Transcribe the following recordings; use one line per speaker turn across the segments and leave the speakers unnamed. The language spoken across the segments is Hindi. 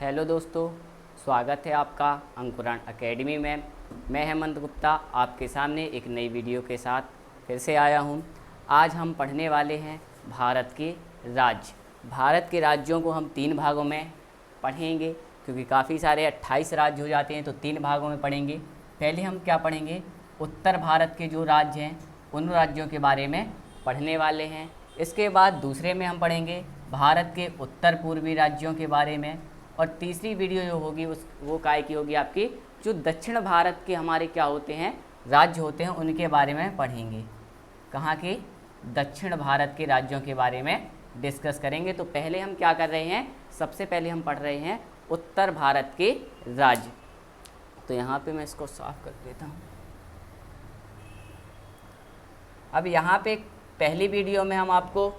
हेलो दोस्तों, स्वागत है आपका अंकुरण एकेडमी में। मैं हेमंत गुप्ता आपके सामने एक नई वीडियो के साथ फिर से आया हूं। आज हम पढ़ने वाले हैं भारत के राज्य। भारत के राज्यों को हम 3 भागों में पढ़ेंगे, क्योंकि काफ़ी सारे 28 राज्य हो जाते हैं, तो 3 भागों में पढ़ेंगे। पहले हम क्या पढ़ेंगे, उत्तर भारत के जो राज्य हैं उन राज्यों के बारे में पढ़ने वाले हैं। इसके बाद दूसरे में हम पढ़ेंगे भारत के उत्तर पूर्वी राज्यों के बारे में। और तीसरी वीडियो जो होगी वो काय की होगी, आपकी जो दक्षिण भारत के हमारे क्या होते हैं, राज्य होते हैं, उनके बारे में पढ़ेंगे। कहाँ के? दक्षिण भारत के राज्यों के बारे में डिस्कस करेंगे। तो पहले हम क्या कर रहे हैं, सबसे पहले हम पढ़ रहे हैं उत्तर भारत के राज्य। तो यहाँ पे मैं इसको साफ कर देता हूँ। अब यहाँ पे पहली वीडियो में हम आपको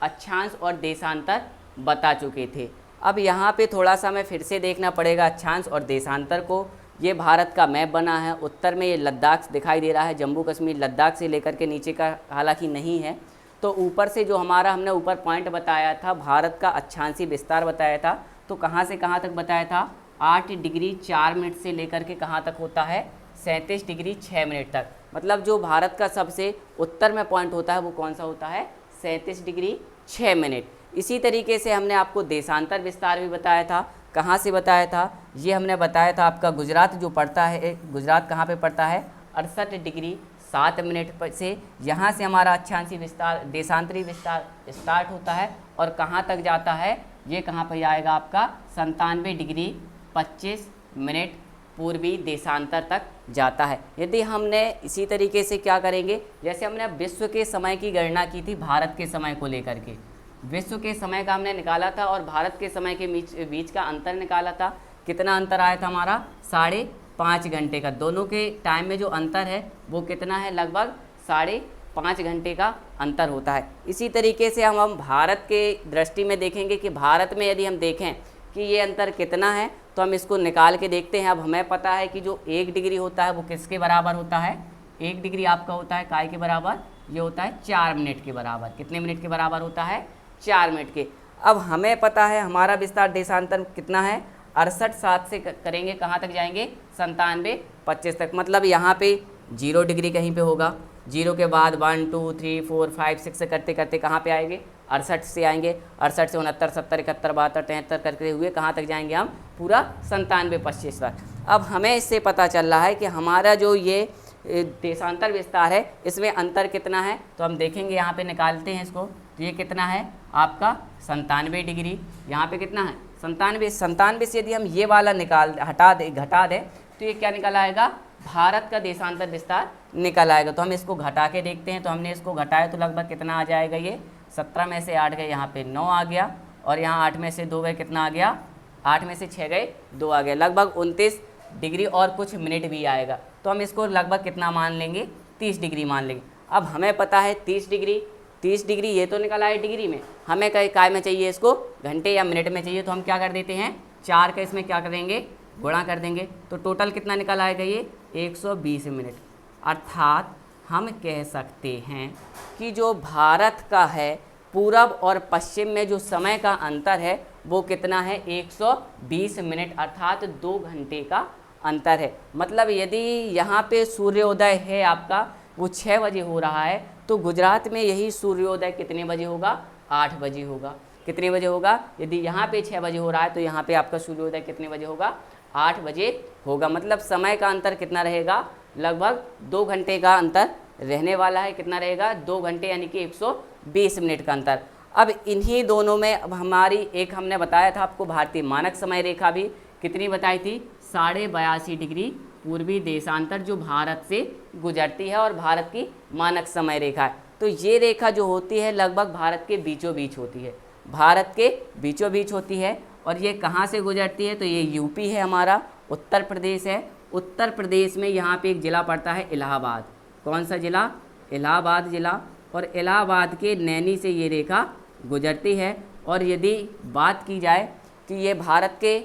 अक्षांश और देशांतर बता चुके थे। अब यहाँ पे थोड़ा सा हमें फिर से देखना पड़ेगा अक्षांश और देशांतर को। ये भारत का मैप बना है, उत्तर में ये लद्दाख दिखाई दे रहा है, जम्मू कश्मीर लद्दाख से लेकर के नीचे का हालांकि नहीं है। तो ऊपर से जो हमने ऊपर पॉइंट बताया था, भारत का अक्षांशी विस्तार बताया था, तो कहाँ से कहाँ तक बताया था, 8 डिग्री 4 मिनट से लेकर के कहाँ तक होता है, 37 डिग्री 6 मिनट तक। मतलब जो भारत का सबसे उत्तर में पॉइंट होता है वो कौन सा होता है, 37 डिग्री 6 मिनट। इसी तरीके से हमने आपको देशांतर विस्तार भी बताया था। कहाँ से बताया था, ये हमने बताया था आपका गुजरात जो पड़ता है, गुजरात कहाँ पे पड़ता है, 68 डिग्री 7 मिनट से यहाँ से हमारा अक्षांशी विस्तार, देशांतरी विस्तार स्टार्ट होता है और कहाँ तक जाता है, ये कहाँ पर आएगा आपका 97 डिग्री 25 मिनट पूर्वी देशांतर तक जाता है। यदि हमने इसी तरीके से क्या करेंगे, जैसे हमने विश्व के समय की गणना की थी, भारत के समय को लेकर के विश्व के समय का हमने निकाला था और भारत के समय के बीच का अंतर निकाला था। कितना अंतर आया था हमारा, 5.5 घंटे का। दोनों के टाइम में जो अंतर है वो कितना है, लगभग 5.5 घंटे का अंतर होता है। इसी तरीके से हम भारत के दृष्टि में देखेंगे कि भारत में यदि हम देखें कि ये अंतर कितना है, तो हम इसको निकाल के देखते हैं। अब हमें पता है कि जो 1 डिग्री होता है वो किसके बराबर होता है, 1 डिग्री आपका होता है काय के बराबर, ये होता है 4 मिनट के बराबर। कितने मिनट के बराबर होता है, 4 मिनट के। अब हमें पता है हमारा विस्तार देशांतर कितना है, 68.7 से करेंगे कहाँ तक जाएंगे, 97.25 तक। मतलब यहाँ पे 0 डिग्री कहीं पे होगा, 0 के बाद 1 2 3 4 5 6 से करते करते कहाँ पे आएंगे, 68 से आएंगे, 68 से 69 70 71 72 73 करते हुए कहाँ तक जाएंगे हम, पूरा 97.25 तक। अब हमें इससे पता चल रहा है कि हमारा जो ये देशांतर विस्तार है इसमें अंतर कितना है। तो हम देखेंगे, यहाँ पे निकालते हैं इसको, तो ये कितना है आपका 97 डिग्री। यहाँ पे कितना है, 97 से यदि हम ये वाला घटा दें तो ये क्या निकल आएगा, भारत का देशांतर विस्तार निकल आएगा। तो हम इसको घटा के देखते हैं। तो हमने इसको घटाया तो लगभग कितना आ जाएगा, ये 17 में से 8 गए, यहाँ पे 9 आ गया, और यहाँ 8 में से 2 गए, कितना आ गया, 8 में से 6 गए 2 आ गया, लगभग 29 डिग्री और कुछ मिनट भी आएगा। तो हम इसको लगभग कितना मान लेंगे, 30 डिग्री मान लेंगे। अब हमें पता है 30 डिग्री ये तो निकला है डिग्री में, हमें काय में चाहिए, इसको घंटे या मिनट में चाहिए। तो हम क्या कर देते हैं, 4 का इसमें क्या करेंगे, गुणा कर देंगे। तो टोटल कितना निकल आएगा, ये 120 मिनट। अर्थात हम कह सकते हैं कि जो भारत का है पूरब और पश्चिम में जो समय का अंतर है वो कितना है, 120 मिनट, अर्थात 2 घंटे का अंतर है। मतलब यदि यहाँ पे सूर्योदय है आपका वो 6 बजे हो रहा है, तो गुजरात में यही सूर्योदय कितने बजे होगा, 8 बजे होगा। कितने बजे होगा, यदि यहाँ पे 6 बजे हो रहा है तो यहाँ पे आपका सूर्योदय कितने बजे होगा, 8 बजे होगा। मतलब समय का अंतर कितना रहेगा, लगभग 2 घंटे का अंतर रहने वाला है। कितना रहेगा, 2 घंटे, यानी कि 120 मिनट का अंतर। अब इन्हीं दोनों में अब हमारी एक हमने बताया था आपको भारतीय मानक समय रेखा भी कितनी बताई थी, 82.5 डिग्री पूर्वी देशांतर जो भारत से गुजरती है और भारत की मानक समय रेखा है। तो ये रेखा जो होती है लगभग भारत के बीचों बीच होती है, भारत के बीचों बीच होती है। और ये कहाँ से गुजरती है, तो ये यूपी है हमारा, उत्तर प्रदेश है। उत्तर प्रदेश में यहाँ पे एक ज़िला पड़ता है इलाहाबाद। कौन सा ज़िला, इलाहाबाद ज़िला। और इलाहाबाद के नैनी से ये रेखा गुजरती है। और यदि बात की जाए कि ये भारत के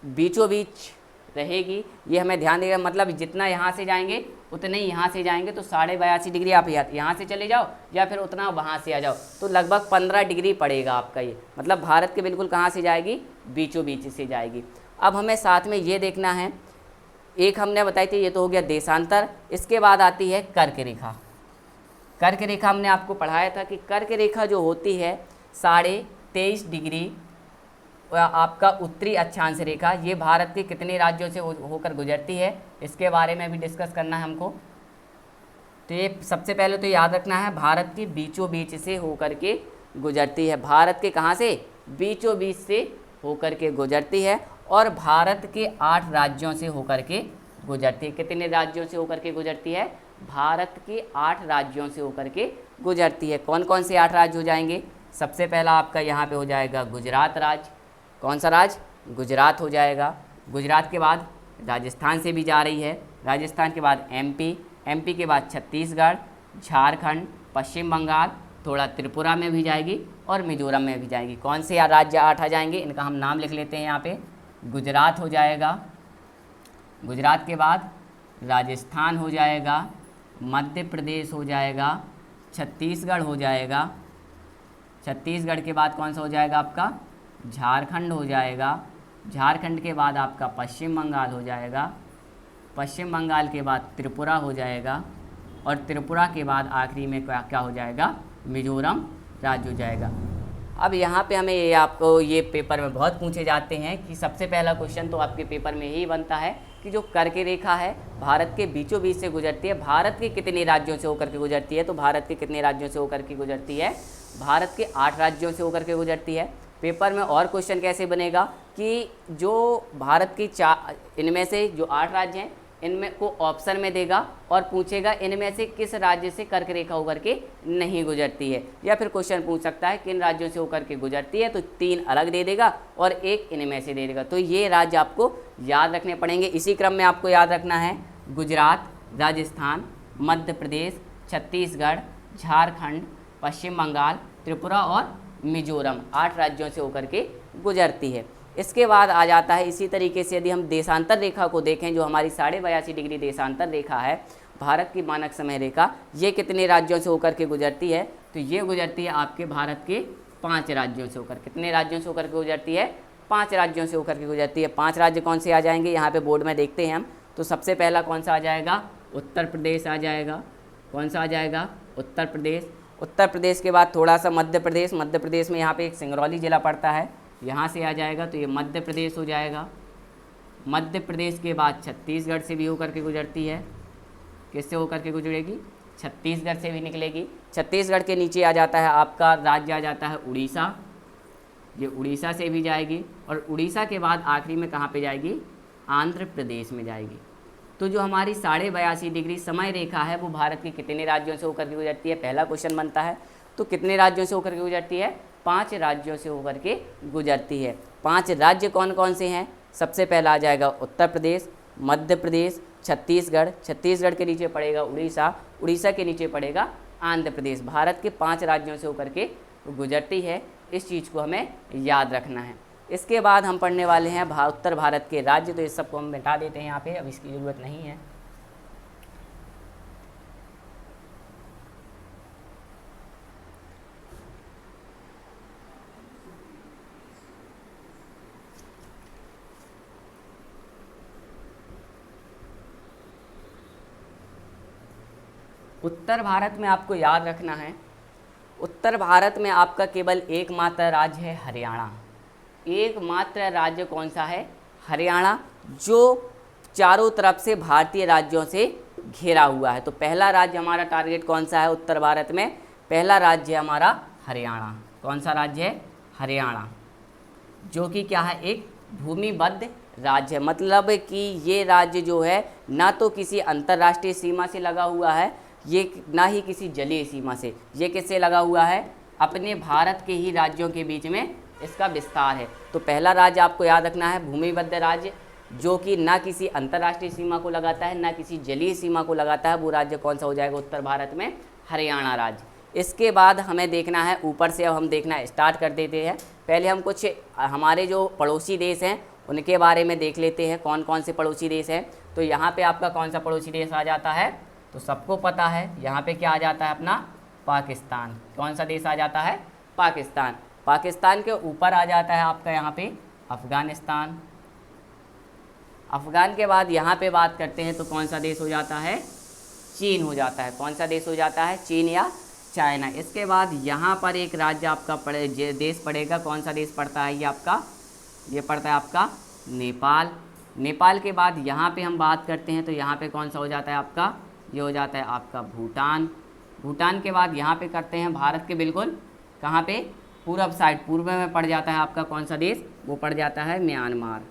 बीचों बीच रहेगी, ये हमें ध्यान देगा। मतलब जितना यहाँ से जाएंगे उतने ही यहाँ से जाएंगे, तो 82.5 डिग्री आप यहाँ से चले जाओ या फिर उतना वहाँ से आ जाओ, तो लगभग 15 डिग्री पड़ेगा आपका ये। मतलब भारत के बिल्कुल कहाँ से जाएगी, बीचों बीच से जाएगी। अब हमें साथ में ये देखना है, एक हमने बताई थी, ये तो हो गया देशांतर। इसके बाद आती है कर्क रेखा। कर्क रेखा हमने आपको पढ़ाया था कि कर्क रेखा जो होती है 23.5 डिग्री आपका उत्तरी अक्षांश रेखा, ये भारत के कितने राज्यों से होकर गुजरती है, इसके बारे में भी डिस्कस करना है हमको। तो ये सबसे पहले तो याद रखना है, भारत के बीचों बीच से होकर के गुजरती है। भारत के कहाँ से, बीचों बीच से होकर के गुजरती है, और भारत के 8 राज्यों से होकर के गुजरती है। कितने राज्यों से होकर के गुजरती है, भारत के 8 राज्यों से होकर के गुजरती है। कौन कौन से 8 राज्य हो जाएंगे, सबसे पहला आपका यहाँ पे हो जाएगा गुजरात राज्य। कौन सा राज्य, गुजरात हो जाएगा। गुजरात के बाद राजस्थान से भी जा रही है, राजस्थान के बाद एमपी के बाद छत्तीसगढ़, झारखंड, पश्चिम बंगाल, थोड़ा त्रिपुरा में भी जाएगी और मिजोरम में भी जाएगी। कौन से राज्य 8 आ जाएंगे, इनका हम नाम लिख लेते हैं यहाँ पे। गुजरात हो जाएगा, गुजरात के बाद राजस्थान हो जाएगा, मध्य प्रदेश हो जाएगा, छत्तीसगढ़ हो जाएगा, छत्तीसगढ़ के बाद कौन सा हो जाएगा आपका, झारखंड हो जाएगा, झारखंड के बाद आपका पश्चिम बंगाल हो जाएगा, पश्चिम बंगाल के बाद त्रिपुरा हो जाएगा, और त्रिपुरा के बाद आखिरी में क्या हो जाएगा, मिजोरम राज्य हो जाएगा। अब यहाँ पे हमें ये आपको ये पेपर में बहुत पूछे जाते हैं कि सबसे पहला क्वेश्चन तो आपके पेपर में यही बनता है कि जो कर्क रेखा है भारत के बीचों बीच से गुजरती है, भारत के कितने राज्यों से होकर के गुजरती है, तो भारत के कितने राज्यों से होकर के गुजरती है, भारत के 8 राज्यों से होकर के गुजरती है। पेपर में और क्वेश्चन कैसे बनेगा कि जो भारत की इनमें से जो 8 राज्य हैं इनमें को ऑप्शन में देगा और पूछेगा इनमें से किस राज्य से कर्क रेखा होकर के नहीं गुजरती है, या फिर क्वेश्चन पूछ सकता है किन राज्यों से होकर के गुजरती है, तो 3 अलग दे देगा और 1 इनमें से दे देगा। तो ये राज्य आपको याद रखने पड़ेंगे। इसी क्रम में आपको याद रखना है गुजरात, राजस्थान, मध्य प्रदेश, छत्तीसगढ़, झारखंड, पश्चिम बंगाल, त्रिपुरा और मिजोरम 8 राज्यों से होकर के गुजरती है। इसके बाद आ जाता है इसी तरीके से यदि हम देशांतर रेखा को देखें, जो हमारी 82.5 डिग्री देशांतर रेखा है, भारत की मानक समय रेखा, ये कितने राज्यों से होकर के गुजरती है, तो ये गुजरती है आपके भारत के 5 राज्यों से होकर। कितने राज्यों से होकर के गुजरती है, 5 राज्यों से होकर के गुजरती है। 5 राज्य कौन से आ जाएंगे, यहाँ पे बोर्ड में देखते हैं हम। तो सबसे पहला कौन सा आ जाएगा, उत्तर प्रदेश आ जाएगा। कौन सा आ जाएगा, उत्तर प्रदेश। उत्तर प्रदेश के बाद थोड़ा सा मध्य प्रदेश, मध्य प्रदेश में यहाँ पे एक सिंगरौली ज़िला पड़ता है, यहाँ से आ जाएगा, तो ये मध्य प्रदेश हो जाएगा। मध्य प्रदेश के बाद छत्तीसगढ़ से भी होकर के गुजरती है। किससे होकर के गुजरेगी, छत्तीसगढ़ से भी निकलेगी। छत्तीसगढ़ के नीचे आ जाता है आपका राज्य, आ जाता है उड़ीसा, ये उड़ीसा से भी जाएगी, और उड़ीसा के बाद आखिरी में कहाँ पे जाएगी, आंध्र प्रदेश में जाएगी। तो जो हमारी 82.5 डिग्री समय रेखा है वो भारत के कितने राज्यों से होकर के गुजरती है, पहला क्वेश्चन बनता है। तो कितने राज्यों से होकर के गुजरती है, 5 राज्यों से होकर के गुजरती है। 5 राज्य कौन कौन से हैं, सबसे पहला आ जाएगा उत्तर प्रदेश, मध्य प्रदेश, छत्तीसगढ़, छत्तीसगढ़ के नीचे पड़ेगा उड़ीसा, उड़ीसा के नीचे पड़ेगा आंध्र प्रदेश। भारत के 5 राज्यों से होकर के गुजरती है, इस चीज़ को हमें याद रखना है। इसके बाद हम पढ़ने वाले हैं उत्तर भारत के राज्य, तो इस सबको हम मिटा देते हैं यहाँ पे, अब इसकी ज़रूरत नहीं है। उत्तर भारत में आपको याद रखना है, उत्तर भारत में आपका केवल एकमात्र राज्य है हरियाणा। एकमात्र राज्य कौन सा है, हरियाणा, जो चारों तरफ से भारतीय राज्यों से घिरा हुआ है। तो पहला राज्य हमारा टारगेट कौन सा है उत्तर भारत में, पहला राज्य है हमारा हरियाणा। कौन सा राज्य है, हरियाणा, जो कि क्या है, एक भूमिबद्ध राज्य है। मतलब कि ये राज्य जो है ना तो किसी अंतर्राष्ट्रीय सीमा से लगा हुआ है, ये ना ही किसी जलीय सीमा से, ये किससे लगा हुआ है, अपने भारत के ही राज्यों के बीच में इसका विस्तार है। तो पहला राज्य आपको याद रखना है भूमिबद्ध राज्य, जो कि ना किसी अंतर्राष्ट्रीय सीमा को लगाता है ना किसी जलीय सीमा को लगाता है, वो राज्य कौन सा हो जाएगा उत्तर भारत में, हरियाणा राज्य। इसके बाद हमें देखना है ऊपर से, अब हम देखना स्टार्ट कर देते हैं। पहले हम कुछ हमारे जो पड़ोसी देश हैं उनके बारे में देख लेते हैं कौन कौन से पड़ोसी देश हैं। तो यहाँ पे आपका कौन सा पड़ोसी देश आ जाता है, तो सबको पता है यहाँ पे क्या आ जाता है अपना पाकिस्तान। कौन सा देश आ जाता है, पाकिस्तान। पाकिस्तान के ऊपर आ जाता है आपका यहाँ पे अफ़गानिस्तान। अफ़गान के बाद यहाँ पे बात करते हैं तो कौन सा देश हो जाता है, चीन हो जाता है। कौन सा देश हो जाता है, चीन या चाइना। इसके बाद यहाँ पर एक राज्य आपका देश पड़ेगा। कौन सा देश पड़ता है, ये पड़ता है आपका नेपाल। नेपाल के बाद यहाँ पे हम बात करते हैं तो यहाँ पे कौन सा हो जाता है आपका, ये हो जाता है आपका भूटान। भूटान के बाद यहाँ पे करते हैं भारत के बिल्कुल कहाँ पे, पूरब साइड, पूर्व में पड़ जाता है आपका कौन सा देश, वो पड़ जाता है म्यांमार।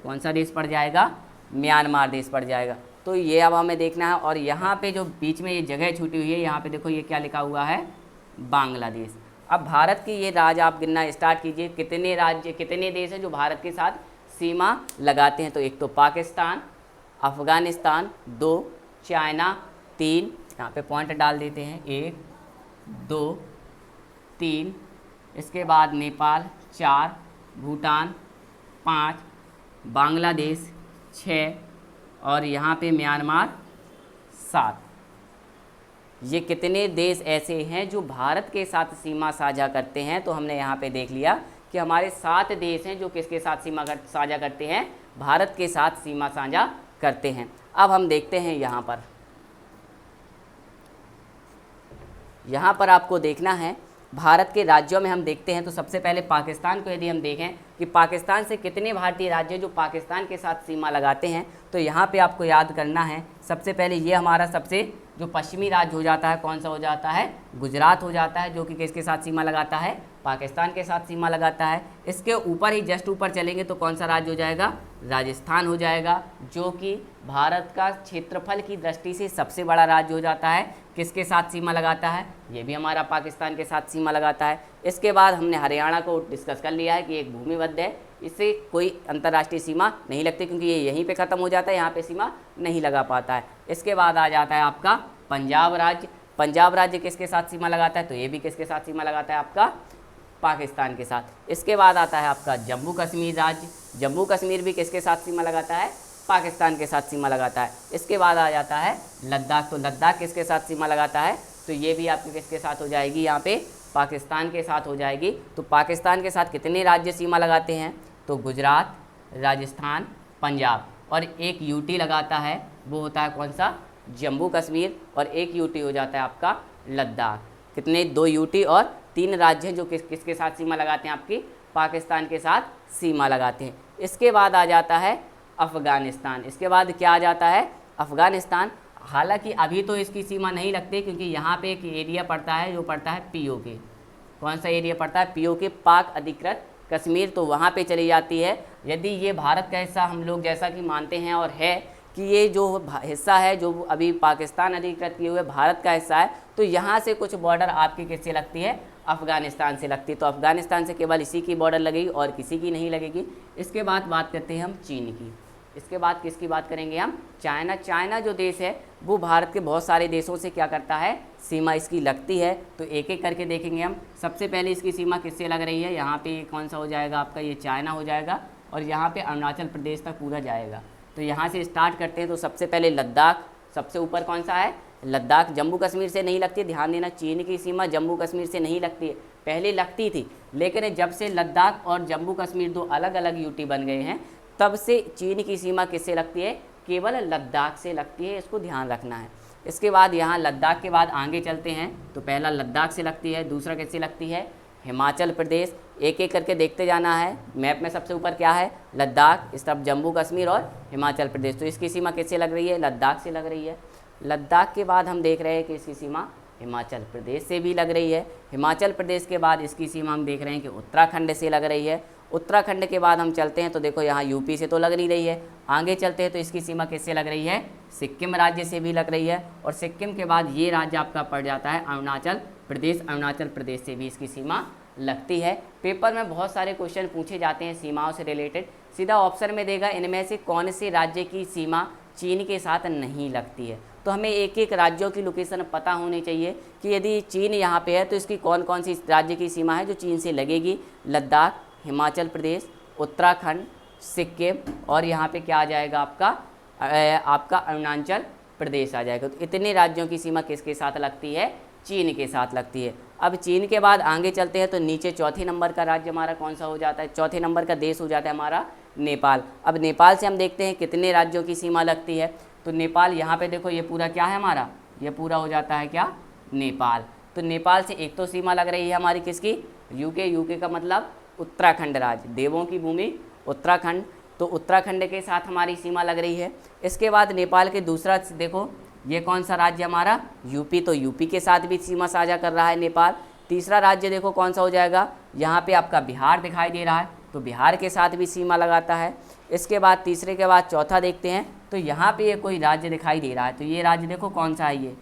कौन सा देश पड़ जाएगा, म्यांमार देश पड़ जाएगा। तो ये अब हमें देखना है। और यहाँ पे जो बीच में ये जगह छूटी हुई है, यहाँ पे देखो ये क्या लिखा हुआ है, बांग्लादेश। अब भारत की ये राज्य आप गिनना स्टार्ट कीजिए, कितने राज्य कितने देश हैं जो भारत के साथ सीमा लगाते हैं। तो एक तो पाकिस्तान, अफ़गानिस्तान, 2 चाइना, 3 यहाँ पे पॉइंट डाल देते हैं, 1 2 3, इसके बाद नेपाल 4, भूटान 5, बांग्लादेश 6 और यहाँ पे म्यांमार 7। ये कितने देश ऐसे हैं जो भारत के साथ सीमा साझा करते हैं। तो हमने यहाँ पे देख लिया कि हमारे 7 देश हैं जो किसके साथ सीमा साझा करते हैं, भारत के साथ सीमा साझा करते हैं। अब हम देखते हैं यहाँ पर आपको देखना है भारत के राज्यों में हम देखते हैं। तो सबसे पहले पाकिस्तान को यदि हम देखें कि पाकिस्तान से कितने भारतीय राज्य जो पाकिस्तान के साथ सीमा लगाते हैं, तो यहाँ पे आपको याद करना है सबसे पहले ये हमारा सबसे जो पश्चिमी राज्य हो जाता है, कौन सा हो जाता है, गुजरात हो जाता है, जो कि किसके साथ सीमा लगाता है, पाकिस्तान के साथ सीमा लगाता है। इसके ऊपर ही जस्ट ऊपर चलेंगे तो कौन सा राज्य हो जाएगा, राजस्थान हो जाएगा, जो कि भारत का क्षेत्रफल की दृष्टि से सबसे बड़ा राज्य हो जाता है। किसके साथ सीमा लगाता है, ये भी हमारा पाकिस्तान के साथ सीमा लगाता है। इसके बाद हमने हरियाणा को डिस्कस कर लिया है कि एक भूमिबद्ध है, इससे कोई अंतर्राष्ट्रीय सीमा नहीं लगती क्योंकि ये यहीं पे ख़त्म हो जाता है, यहाँ पे सीमा नहीं लगा पाता है। इसके बाद आ जाता है आपका पंजाब राज्य। पंजाब राज्य किसके साथ सीमा लगाता है, तो ये भी किसके साथ सीमा लगाता है, आपका पाकिस्तान के साथ। इसके बाद आता है आपका जम्मू कश्मीर राज्य। जम्मू कश्मीर भी किसके साथ सीमा लगाता है, पाकिस्तान के साथ सीमा लगाता है। इसके बाद आ जाता है लद्दाख। तो लद्दाख किसके साथ सीमा लगाता है, तो ये भी आपके किसके साथ हो जाएगी, यहाँ पे पाकिस्तान के साथ हो जाएगी। तो पाकिस्तान के साथ कितने राज्य सीमा लगाते हैं, तो गुजरात, राजस्थान, पंजाब और एक यूटी लगाता है, वो होता है कौन सा, जम्मू कश्मीर, और एक यूटी हो जाता है आपका लद्दाख। कितने, 2 यूटी और 3 राज्य हैं जो किसके साथ सीमा लगाते हैं, आपकी पाकिस्तान के साथ सीमा लगाते हैं। इसके बाद आ जाता है अफ़गानिस्तान। इसके बाद क्या आ जाता है, अफ़गानिस्तान। हालांकि अभी तो इसकी सीमा नहीं लगती क्योंकि यहाँ पे एक एरिया पड़ता है जो पड़ता है पीओके। कौन सा एरिया पड़ता है, पीओके, पाक अधिकृत कश्मीर, तो वहाँ पे चली जाती है। यदि ये भारत का हिस्सा हम लोग जैसा कि मानते हैं और है कि ये जो हिस्सा है जो अभी पाकिस्तान अधिकृत किए हुए भारत का हिस्सा है, तो यहाँ से कुछ बॉर्डर आपकी किससे लगती है, अफ़गानिस्तान से लगती है। तो अफ़गानिस्तान से केवल इसी की बॉर्डर लगेगी और किसी की नहीं लगेगी। इसके बाद बात करते हैं हम चीन की। इसके बाद किसकी बात करेंगे हम, चाइना। चाइना जो देश है वो भारत के बहुत सारे देशों से क्या करता है, सीमा इसकी लगती है। तो एक एक करके देखेंगे हम। सबसे पहले इसकी सीमा किससे लग रही है, यहाँ पे कौन सा हो जाएगा आपका, ये चाइना हो जाएगा और यहाँ पे अरुणाचल प्रदेश तक पूरा जाएगा। तो यहाँ से स्टार्ट करते हैं। तो सबसे पहले लद्दाख, सबसे ऊपर कौन सा है, लद्दाख। जम्मू कश्मीर से नहीं लगती, ध्यान देना, चीन की सीमा जम्मू कश्मीर से नहीं लगती है, पहले लगती थी, लेकिन जब से लद्दाख और जम्मू कश्मीर 2 अलग अलग यूटी बन गए हैं तब से चीन की सीमा किससे लगती है, केवल लद्दाख से लगती है, इसको ध्यान रखना है। इसके बाद यहाँ लद्दाख के बाद आगे चलते हैं तो पहला लद्दाख से लगती है, दूसरा किससे लगती है, हिमाचल प्रदेश। एक एक करके देखते जाना है। मैप में सबसे ऊपर क्या है, लद्दाख, इस तरफ जम्मू कश्मीर और हिमाचल प्रदेश। तो इसकी सीमा किससे लग रही है, लद्दाख से लग रही है। लद्दाख के बाद हम देख रहे हैं कि इसकी सीमा हिमाचल प्रदेश से भी लग रही है। हिमाचल प्रदेश के बाद इसकी सीमा हम देख रहे हैं कि उत्तराखंड से लग रही है। उत्तराखंड के बाद हम चलते हैं तो देखो यहाँ यूपी से तो लग नहीं रही है। आगे चलते हैं तो इसकी सीमा किससे लग रही है, सिक्किम राज्य से भी लग रही है। और सिक्किम के बाद ये राज्य आपका पड़ जाता है अरुणाचल प्रदेश। अरुणाचल प्रदेश से भी इसकी सीमा लगती है। पेपर में बहुत सारे क्वेश्चन पूछे जाते हैं सीमाओं से रिलेटेड। सीधा ऑप्शन में देगा इनमें से कौन से राज्य की सीमा चीन के साथ नहीं लगती है। तो हमें एक एक राज्यों की लोकेशन पता होनी चाहिए कि यदि चीन यहाँ पे है तो इसकी कौन कौन सी राज्य की सीमा है जो चीन से लगेगी। लद्दाख, हिमाचल प्रदेश, उत्तराखंड, सिक्किम और यहाँ पे क्या आ जाएगा आपका अरुणाचल प्रदेश आ जाएगा। तो इतने राज्यों की सीमा किसके साथ लगती है? चीन के साथ लगती है। अब चीन के बाद आगे चलते हैं तो नीचे चौथे नंबर का राज्य हमारा कौन सा हो जाता है? चौथे नंबर का देश हो जाता है हमारा नेपाल। अब नेपाल से हम देखते हैं कितने राज्यों की सीमा लगती है। तो नेपाल यहाँ पे देखो, ये पूरा क्या है हमारा, ये पूरा हो जाता है क्या? नेपाल। तो नेपाल से एक तो सीमा लग रही है हमारी किसकी? यूके। यूके का मतलब उत्तराखंड राज्य, देवों की भूमि उत्तराखंड। तो उत्तराखंड के साथ हमारी सीमा लग रही है। इसके बाद नेपाल के दूसरा देखो, ये कौन सा राज्य हमारा? यूपी। तो यूपी के साथ भी सीमा साझा कर रहा है नेपाल। तीसरा राज्य देखो कौन सा हो जाएगा? यहाँ पे आपका बिहार दिखाई दे रहा है, तो बिहार के साथ भी सीमा लगाता है। इसके बाद तीसरे के बाद चौथा देखते हैं, तो यहाँ पे ये कोई राज्य दिखाई दे रहा है। तो ये राज्य देखो कौन सा है?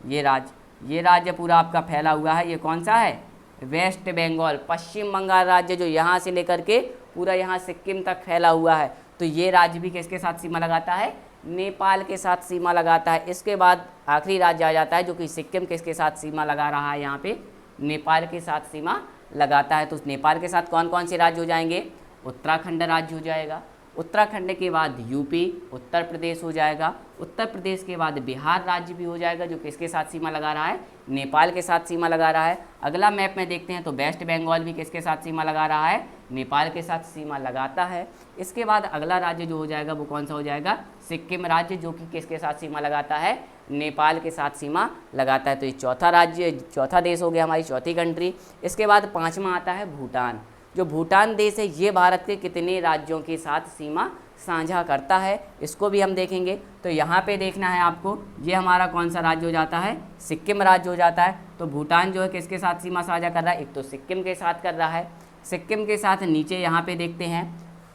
ये राज्य पूरा आपका फैला हुआ है। ये कौन सा है? वेस्ट बंगाल, पश्चिम बंगाल राज्य, जो यहाँ से लेकर के पूरा यहाँ सिक्किम तक फैला हुआ है। तो ये राज्य भी किसके साथ सीमा लगाता है? नेपाल के साथ सीमा लगाता है। इसके बाद आखिरी राज्य आ जाता है जो कि सिक्किम, किसके साथ सीमा लगा रहा है? यहाँ पे नेपाल के साथ सीमा लगाता है। तो नेपाल के साथ कौन कौन से राज्य हो जाएंगे? उत्तराखंड राज्य हो जाएगा। उत्तराखंड के बाद यूपी, उत्तर प्रदेश हो जाएगा। उत्तर प्रदेश के बाद बिहार राज्य भी हो जाएगा, जो किसके साथ सीमा लगा रहा है? नेपाल के साथ सीमा लगा रहा है। अगला मैप में देखते हैं तो वेस्ट बंगाल भी किसके साथ सीमा लगा रहा है? नेपाल के साथ सीमा लगाता है। इसके बाद अगला राज्य जो हो जाएगा वो कौन सा हो जाएगा? सिक्किम राज्य, जो कि किसके साथ सीमा लगाता है? नेपाल के साथ सीमा लगाता है। तो ये चौथा राज्य, चौथा देश हो गया, हमारी चौथी कंट्री। इसके बाद पाँचवा आता है भूटान। जो भूटान देश है ये भारत के कितने राज्यों के साथ सीमा साझा करता है, इसको भी हम देखेंगे। तो यहाँ पे देखना है आपको, ये हमारा कौन सा राज्य हो जाता है? सिक्किम राज्य हो जाता है। तो भूटान जो है किसके साथ सीमा साझा कर रहा है? एक तो सिक्किम के साथ कर रहा है। सिक्किम के साथ नीचे यहाँ पे देखते हैं,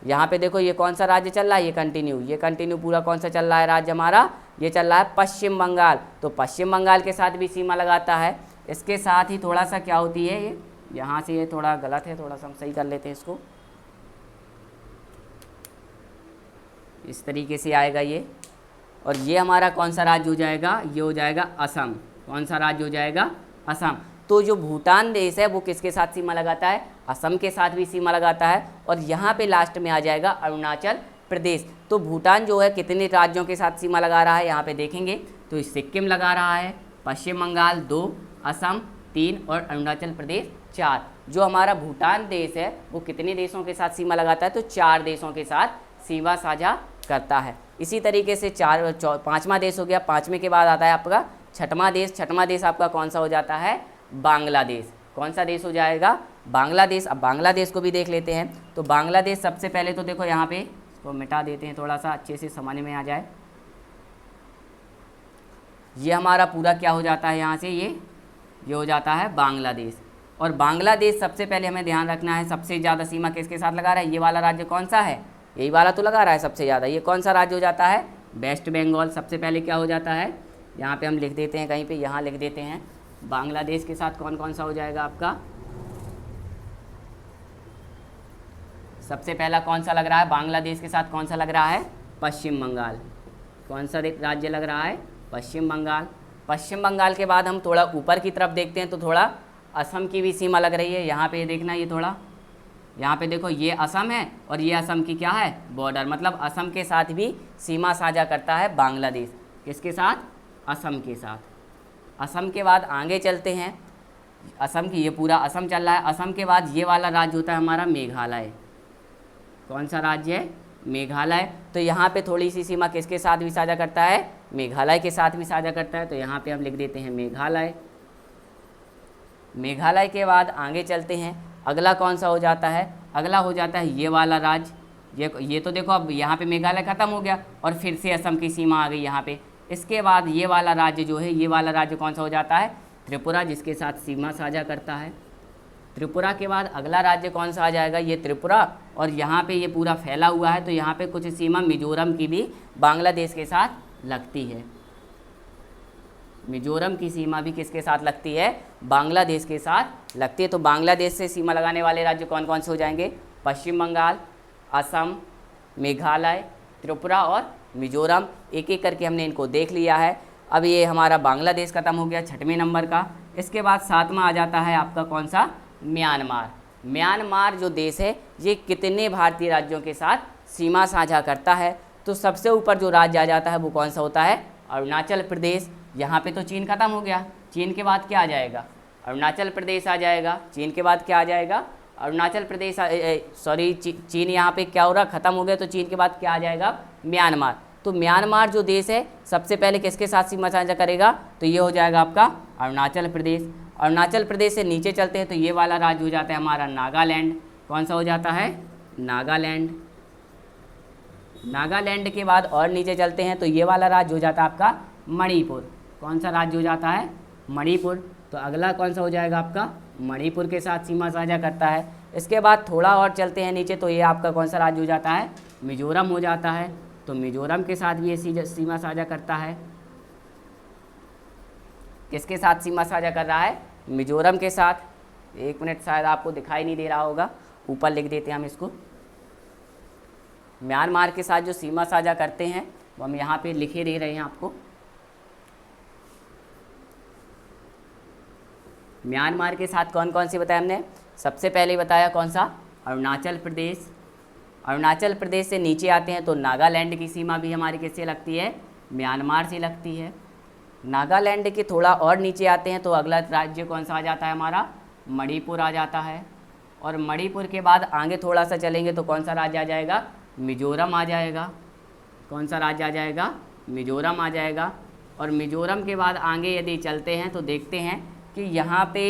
यहाँ पे देखो ये कौन सा राज्य चल रहा है? ये कंटिन्यू पूरा कौन सा चल रहा है राज्य हमारा? ये चल रहा है पश्चिम बंगाल। तो पश्चिम बंगाल के साथ भी सीमा लगाता है। इसके साथ ही थोड़ा सा क्या होती है, ये यहाँ से ये थोड़ा गलत है, थोड़ा सा हम सही कर लेते हैं इसको, इस तरीके से आएगा ये। और ये हमारा कौन सा राज्य हो जाएगा? ये हो जाएगा असम। कौन सा राज्य हो जाएगा? असम। तो जो भूटान देश है वो किसके साथ सीमा लगाता है? असम के साथ भी सीमा लगाता है। और यहाँ पे लास्ट में आ जाएगा अरुणाचल प्रदेश। तो भूटान जो है कितने राज्यों के साथ सीमा लगा रहा है? यहाँ पे देखेंगे तो सिक्किम लगा रहा है, पश्चिम बंगाल 2, असम 3 और अरुणाचल प्रदेश 4। जो हमारा भूटान देश है वो कितने देशों के साथ सीमा लगाता है? तो 4 देशों के साथ सीमा साझा करता है। इसी तरीके से पाँचवा देश हो गया। पाँचवें के बाद आता है आपका छठवां देश। छठवां देश आपका कौन सा हो जाता है? बांग्लादेश। कौन सा देश हो जाएगा? बांग्लादेश। अब बांग्लादेश को भी देख लेते हैं। तो बांग्लादेश सबसे पहले तो देखो यहाँ पे इसको मिटा देते हैं, थोड़ा सा अच्छे से समझ में आ जाए। ये हमारा पूरा क्या हो जाता है? यहाँ से ये हो जाता है बांग्लादेश। और बांग्लादेश सबसे पहले हमें ध्यान रखना है सबसे ज़्यादा सीमा किसके साथ लगा रहा है? ये वाला राज्य कौन सा है? यही वाला तो लगा रहा है सबसे ज़्यादा। ये कौन सा राज्य हो जाता है? वेस्ट बंगाल। सबसे पहले क्या हो जाता है? यहाँ पे हम लिख देते हैं, कहीं पे यहाँ लिख देते हैं बांग्लादेश के साथ कौन कौन सा हो जाएगा आपका? सबसे पहला कौन सा लग रहा है? बांग्लादेश के साथ कौन सा लग रहा है? पश्चिम बंगाल। कौन सा राज्य लग रहा है? पश्चिम बंगाल। पश्चिम बंगाल के बाद हम थोड़ा ऊपर की तरफ देखते हैं तो थोड़ा असम की भी सीमा लग रही है। यहाँ पे देखना, ये थोड़ा यहाँ पे देखो, ये असम है और ये असम की क्या है? बॉर्डर। मतलब असम के साथ भी सीमा साझा करता है बांग्लादेश। किसके साथ? असम के साथ। असम के बाद आगे चलते हैं, असम की ये पूरा असम चल रहा है। असम के बाद ये वाला राज्य होता है हमारा मेघालय। कौन सा राज्य है? मेघालय। तो यहाँ पे थोड़ी सी सीमा किसके साथ भी साझा करता है? मेघालय के साथ भी साझा करता है। तो यहाँ पे हम लिख देते हैं मेघालय। मेघालय के बाद आगे चलते हैं, अगला कौन सा हो जाता है? अगला हो जाता है ये वाला राज्य। ये तो देखो अब यहाँ पे मेघालय ख़त्म हो गया और फिर से असम की सीमा आ गई यहाँ पे। इसके बाद ये वाला राज्य जो है, ये वाला राज्य कौन सा हो जाता है? त्रिपुरा, जिसके साथ सीमा साझा करता है। त्रिपुरा के बाद अगला राज्य कौन सा आ जाएगा? ये त्रिपुरा। और यहाँ पे ये पूरा फैला हुआ है तो यहाँ पे कुछ सीमा मिजोरम की भी बांग्लादेश के साथ लगती है। मिजोरम की सीमा भी किसके साथ लगती है? बांग्लादेश के साथ लगती है। तो बांग्लादेश से सीमा लगाने वाले राज्य कौन कौन से हो जाएंगे? पश्चिम बंगाल, असम, मेघालय, त्रिपुरा और मिजोरम। एक एक करके हमने इनको देख लिया है। अब ये हमारा बांग्लादेश ख़त्म हो गया 6वें नंबर का। इसके बाद 7वां आ जाता है आपका कौन सा? म्यांमार। म्यांमार जो देश है ये कितने भारतीय राज्यों के साथ सीमा साझा करता है? तो सबसे ऊपर जो राज्य आ जाता है वो कौन सा होता है? अरुणाचल प्रदेश। यहाँ पे तो चीन खत्म हो गया, चीन के बाद क्या आ जाएगा? अरुणाचल प्रदेश आ जाएगा। चीन के बाद क्या आ जाएगा? अरुणाचल प्रदेश सॉरी चीन यहाँ पे क्या हो रहा, खत्म हो गया, तो चीन के बाद क्या आ जाएगा? म्यांमार। तो म्यांमार जो देश है सबसे पहले किसके साथ सीमा साझा करेगा? तो ये हो जाएगा आपका अरुणाचल प्रदेश। अरुणाचल प्रदेश से नीचे चलते हैं तो ये वाला राज्य हो जाता है हमारा नागालैंड। कौन सा हो जाता है? नागालैंड। नागालैंड के बाद और नीचे चलते हैं तो ये वाला राज्य हो जाता है आपका मणिपुर। कौन सा राज्य हो जाता है? मणिपुर। तो अगला कौन सा हो जाएगा आपका? मणिपुर के साथ सीमा साझा करता है। इसके बाद थोड़ा और चलते हैं नीचे तो ये आपका कौन सा राज्य हो जाता है? मिजोरम हो जाता है। तो मिजोरम के साथ भी ये सीमा साझा करता है। किसके साथ सीमा साझा कर रहा है? मिजोरम के साथ। एक मिनट, शायद आपको दिखाई नहीं दे रहा होगा, ऊपर लिख देते हैं हम इसको। म्यांमार के साथ जो सीमा साझा करते हैं वो हम यहाँ पे लिखे दे रहे हैं आपको। म्यांमार के साथ कौन कौन सी बताया हमने? सबसे पहले बताया कौन सा? अरुणाचल प्रदेश। अरुणाचल प्रदेश से नीचे आते हैं तो नागालैंड की सीमा भी हमारी किससे लगती है? म्यांमार से लगती है। नागालैंड के थोड़ा और नीचे आते हैं तो अगला राज्य कौन सा आ जाता है हमारा? मणिपुर आ जाता है। और मणिपुर के बाद आगे थोड़ा सा चलेंगे तो कौन सा राज्य आ जाएगा? मिजोरम आ जाएगा। कौन सा राज्य आ जाएगा? मिजोरम आ जाएगा। और मिजोरम के बाद आगे यदि चलते हैं तो देखते हैं कि यहाँ पे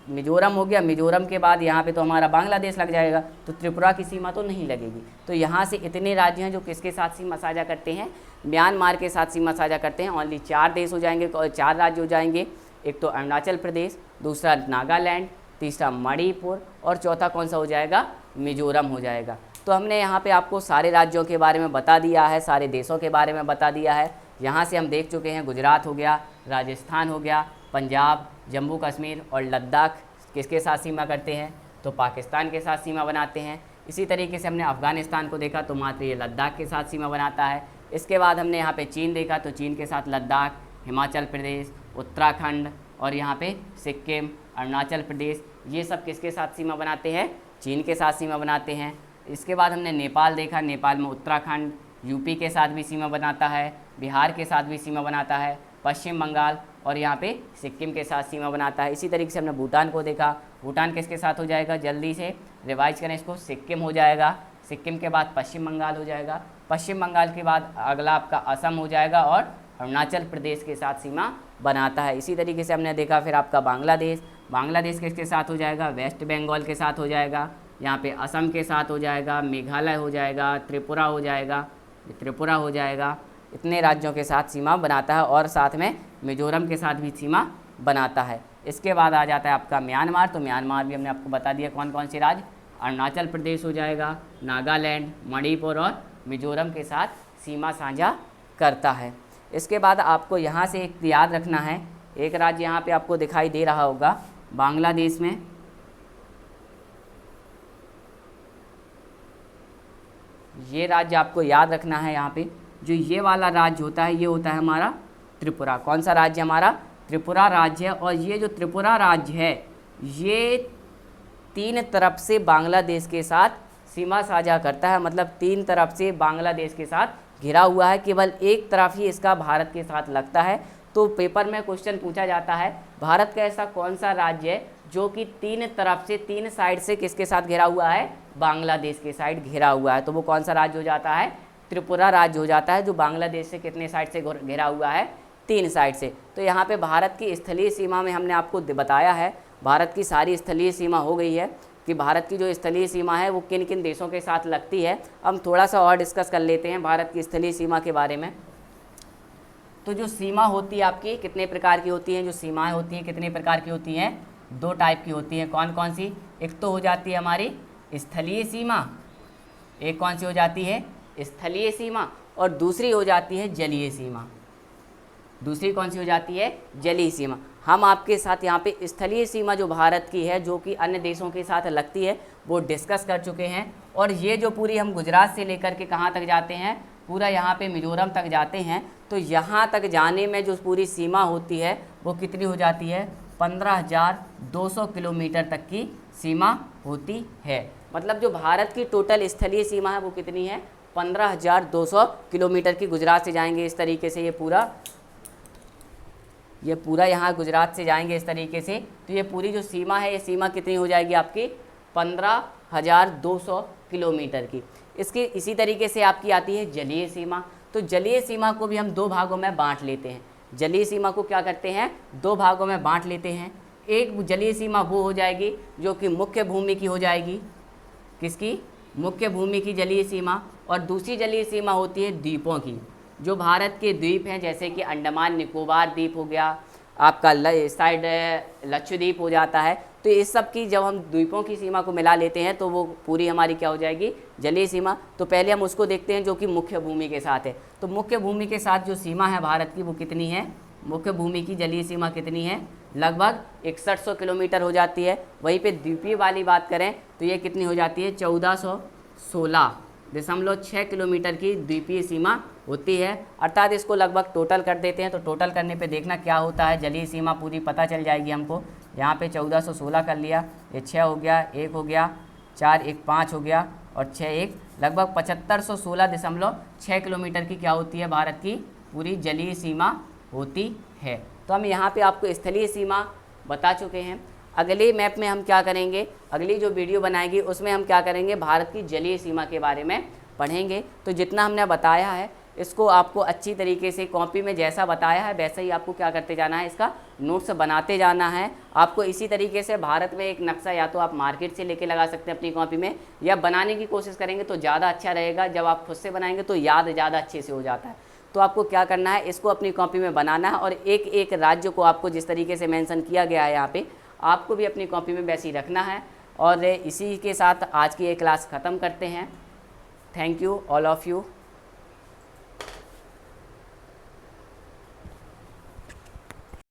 मिजोरम हो गया। मिजोरम के बाद यहाँ पे तो हमारा बांग्लादेश लग जाएगा, तो त्रिपुरा की सीमा तो नहीं लगेगी। तो यहाँ से इतने राज्य हैं जो किसके साथ सीमा साझा करते हैं? म्यांमार के साथ सीमा साझा करते हैं। ओनली 4 देश हो जाएंगे, 4 राज्य हो जाएंगे। एक तो अरुणाचल प्रदेश, दूसरा नागालैंड, तीसरा मणिपुर और चौथा कौन सा हो जाएगा? मिजोरम हो जाएगा। तो हमने यहाँ पे आपको सारे राज्यों के बारे में बता दिया है, सारे देशों के बारे में बता दिया है। यहाँ से हम देख चुके हैं गुजरात हो गया, राजस्थान हो गया, पंजाब, जम्मू कश्मीर और लद्दाख किसके साथ सीमा करते हैं? तो पाकिस्तान के साथ सीमा बनाते हैं। इसी तरीके से हमने अफ़गानिस्तान को देखा तो मात्र ये लद्दाख के साथ सीमा बनाता है। इसके बाद हमने यहाँ पे चीन देखा तो चीन के साथ लद्दाख, हिमाचल प्रदेश, उत्तराखंड और यहाँ पे सिक्किम, अरुणाचल प्रदेश, ये सब किसके साथ सीमा बनाते हैं? चीन के साथ सीमा बनाते हैं। इसके बाद हमने नेपाल देखा, नेपाल में उत्तराखंड, यूपी के साथ भी सीमा बनाता है, बिहार के साथ भी सीमा बनाता है, पश्चिम बंगाल और यहाँ पे सिक्किम के साथ सीमा बनाता है। इसी तरीके से हमने भूटान को देखा, भूटान किसके साथ हो जाएगा? जल्दी से रिवाइज करें इसको, सिक्किम हो जाएगा। सिक्किम के बाद पश्चिम बंगाल हो जाएगा, पश्चिम बंगाल के बाद अगला आपका असम हो जाएगा और अरुणाचल प्रदेश के साथ सीमा बनाता है। इसी तरीके से हमने देखा फिर आपका बांग्लादेश, बांग्लादेश किसके साथ हो जाएगा? वेस्ट बंगाल के साथ हो जाएगा, यहाँ पे असम के साथ हो जाएगा, मेघालय हो जाएगा, त्रिपुरा हो जाएगा, त्रिपुरा हो जाएगा। इतने राज्यों के साथ सीमा बनाता है और साथ में मिजोरम के साथ भी सीमा बनाता है। इसके बाद आ जाता है आपका म्यांमार। तो म्यांमार भी हमने आपको बता दिया कौन कौन से राज्य, अरुणाचल प्रदेश हो जाएगा, नागालैंड, मणिपुर और मिजोरम के साथ सीमा साझा करता है। इसके बाद आपको यहाँ से एक याद रखना है, एक राज्य यहाँ पे आपको दिखाई दे रहा होगा बांग्लादेश में, ये राज्य आपको याद रखना है। यहाँ पे जो ये वाला राज्य होता है ये होता है हमारा त्रिपुरा। कौन सा राज्य? हमारा त्रिपुरा राज्य है। और ये जो त्रिपुरा राज्य है ये 3 तरफ से बांग्लादेश के साथ सीमा साझा करता है, मतलब 3 तरफ से बांग्लादेश के साथ घिरा हुआ है, केवल एक तरफ ही इसका भारत के साथ लगता है। तो पेपर में क्वेश्चन पूछा जाता है भारत का ऐसा कौन सा राज्य है जो कि 3 तरफ से 3 साइड से किसके साथ घिरा हुआ है? बांग्लादेश के साइड घिरा हुआ है। तो वो कौन सा राज्य हो जाता है? त्रिपुरा राज्य हो जाता है, जो बांग्लादेश से कितने साइड से घिरा हुआ है? 3 साइड से। तो यहाँ पे भारत की स्थलीय सीमा में हमने आपको बताया है, भारत की सारी स्थलीय सीमा हो गई है कि भारत की जो स्थलीय सीमा है वो किन किन देशों के साथ लगती है। हम थोड़ा सा और डिस्कस कर लेते हैं भारत की स्थलीय सीमा के बारे में। तो जो सीमा होती है आपकी कितने प्रकार की होती हैं? जो सीमाएं होती हैं कितने प्रकार की होती हैं? 2 टाइप की होती हैं। कौन कौन सी? एक तो हो जाती है हमारी स्थलीय सीमा, एक कौन सी हो जाती है? स्थलीय सीमा, और दूसरी हो जाती है जलीय सीमा। दूसरी कौन सी हो जाती है? जलीय सीमा। हम आपके साथ यहाँ पे स्थलीय सीमा जो भारत की है, जो कि अन्य देशों के साथ लगती है, वो डिस्कस कर चुके हैं। और ये जो पूरी हम गुजरात से लेकर के कहाँ तक जाते हैं? पूरा यहाँ पे मिजोरम तक जाते हैं। तो यहाँ तक जाने में जो पूरी सीमा होती है वो कितनी हो जाती है? 15,200 किलोमीटर तक की सीमा होती है। मतलब जो भारत की टोटल स्थलीय सीमा है वो कितनी है, 15,200 किलोमीटर की। गुजरात से जाएंगे इस तरीके से, ये पूरा यहाँ गुजरात से जाएंगे इस तरीके से, तो ये पूरी जो सीमा है, ये सीमा कितनी हो जाएगी आपकी 15,200 किलोमीटर की। इसकी इसी तरीके से आपकी आती है जलीय सीमा। तो जलीय सीमा को भी हम दो भागों में बांट लेते हैं। जलीय सीमा को क्या करते हैं, दो भागों में बांट लेते हैं। एक जलीय सीमा वो हो जाएगी जो कि मुख्य भूमि की हो जाएगी, किसकी, मुख्य भूमि की जलीय सीमा। और दूसरी जलीय सीमा होती है द्वीपों की। जो भारत के द्वीप हैं, जैसे कि अंडमान निकोबार द्वीप हो गया, आपका साइड लक्षद्वीप हो जाता है, तो इस सब की जब हम द्वीपों की सीमा को मिला लेते हैं तो वो पूरी हमारी क्या हो जाएगी, जलीय सीमा। तो पहले हम उसको देखते हैं जो कि मुख्य भूमि के साथ है। तो मुख्य भूमि के साथ जो सीमा है भारत की वो कितनी है, मुख्य भूमि की जलीय सीमा कितनी है, लगभग 6100 किलोमीटर हो जाती है। वहीं पे द्वीपीय वाली बात करें तो ये कितनी हो जाती है, 1416.6 किलोमीटर की द्वीपीय सीमा होती है। अर्थात इसको लगभग टोटल कर देते हैं, तो टोटल करने पे देखना क्या होता है, जलीय सीमा पूरी पता चल जाएगी हमको। यहाँ पे 1416 कर लिया, ये 6 हो गया, 1 हो गया, 4 1 5 हो गया और 6 1, लगभग 7516.6 किलोमीटर की क्या होती है, भारत की पूरी जलीय सीमा होती है। तो हम यहाँ पे आपको स्थलीय सीमा बता चुके हैं। अगले मैप में हम क्या करेंगे, अगली जो वीडियो बनाएगी उसमें हम क्या करेंगे, भारत की जलीय सीमा के बारे में पढ़ेंगे। तो जितना हमने बताया है इसको आपको अच्छी तरीके से कॉपी में जैसा बताया है वैसा ही आपको क्या करते जाना है, इसका नोट्स बनाते जाना है। आपको इसी तरीके से भारत में एक नक्शा या तो आप मार्केट से लेके लगा सकते हैं अपनी कॉपी में, या बनाने की कोशिश करेंगे तो ज़्यादा अच्छा रहेगा। जब आप खुद से बनाएंगे तो याद ज़्यादा अच्छे से हो जाता है। तो आपको क्या करना है, इसको अपनी कॉपी में बनाना है और एक एक राज्य को आपको जिस तरीके से मेंशन किया गया है यहाँ पे, आपको भी अपनी कॉपी में वैसे ही रखना है। और इसी के साथ आज की ये क्लास ख़त्म करते हैं। Thank you all of you.